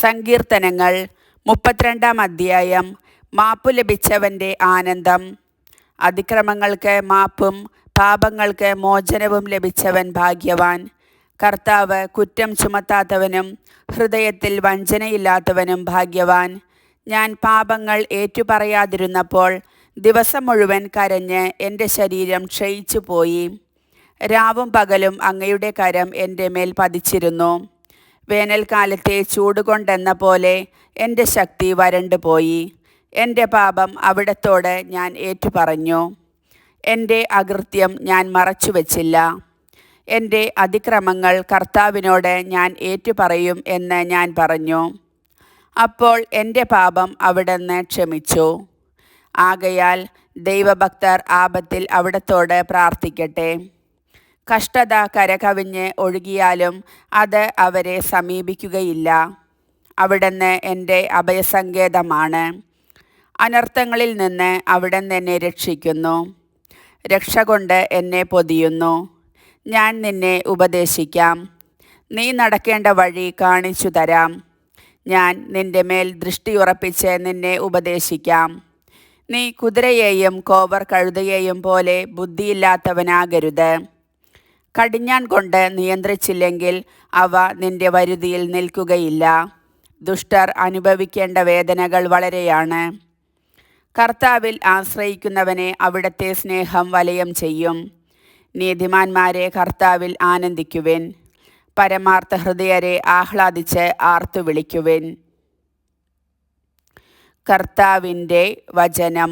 സങ്കീർത്തനങ്ങൾ 32-ാം അധ്യായം. മാപ്പു ലഭിച്ചവൻ്റെ ആനന്ദം. അതിക്രമങ്ങൾക്ക് മാപ്പും പാപങ്ങൾക്ക് മോചനവും ലഭിച്ചവൻ ഭാഗ്യവാൻ. കർത്താവ് കുറ്റം ചുമത്താത്തവനും ഹൃദയത്തിൽ വഞ്ചനയില്ലാത്തവനും ഭാഗ്യവാൻ. ഞാൻ പാപങ്ങൾ ഏറ്റുപറയാതിരുന്നപ്പോൾ ദിവസം മുഴുവൻ കരഞ്ഞ് എൻ്റെ ശരീരം ക്ഷയിച്ചു പോയി. രാവും പകലും അങ്ങയുടെ കരം എൻ്റെ മേൽ പതിച്ചിരുന്നു. വേനൽക്കാലത്തെ ചൂടുകൊണ്ടെന്ന പോലെ എൻ്റെ ശക്തി വരണ്ടുപോയി. എൻ്റെ പാപം അവിടത്തോട് ഞാൻ ഏറ്റുപറഞ്ഞു. എൻ്റെ അകൃത്യം ഞാൻ മറച്ചുവെച്ചില്ല. എൻ്റെ അതിക്രമങ്ങൾ കർത്താവിനോട് ഞാൻ ഏറ്റുപറയും എന്ന് ഞാൻ പറഞ്ഞു. അപ്പോൾ എൻ്റെ പാപം അവിടുന്ന് ക്ഷമിച്ചു. ആകയാൽ ദൈവഭക്തർ ആപത്തിൽ അവിടത്തോട് പ്രാർത്ഥിക്കട്ടെ. കഷ്ടത കരകവിഞ്ഞ് ഒഴുകിയാലും അത് അവരെ സമീപിക്കുകയില്ല. അവിടുന്ന് എൻ്റെ അഭയസങ്കേതമാണ്. അനർത്ഥങ്ങളിൽ നിന്ന് അവിടുന്ന് എന്നെ രക്ഷിക്കുന്നു. രക്ഷ കൊണ്ട് എന്നെ പൊതിയുന്നു. ഞാൻ നിന്നെ ഉപദേശിക്കാം. നീ നടക്കേണ്ട വഴി കാണിച്ചു തരാം. ഞാൻ നിൻ്റെ മേൽ ദൃഷ്ടിയുറപ്പിച്ച് നിന്നെ ഉപദേശിക്കാം. നീ കുതിരയെയും കോവർ കഴുതയെയും പോലെ ബുദ്ധിയില്ലാത്തവനാകരുത്. കടിഞ്ഞാൺ കൊണ്ട് നിയന്ത്രിച്ചില്ലെങ്കിൽ അവ നിന്റെ വരുതിയിൽ നിൽക്കുകയില്ല. ദുഷ്ടർ അനുഭവിക്കേണ്ട വേദനകൾ വളരെയാണ്. കർത്താവിൽ ആശ്രയിക്കുന്നവനെ അവിടുത്തെ സ്നേഹം വലയം ചെയ്യും. നീതിമാന്മാരെ കർത്താവിൽ ആനന്ദിക്കുവിൻ. പരമാർത്ഥ ഹൃദയരെ ആഹ്ലാദിച്ച് ആർത്തു വിളിക്കുവിൻ. കർത്താവിൻ്റെ വചനം.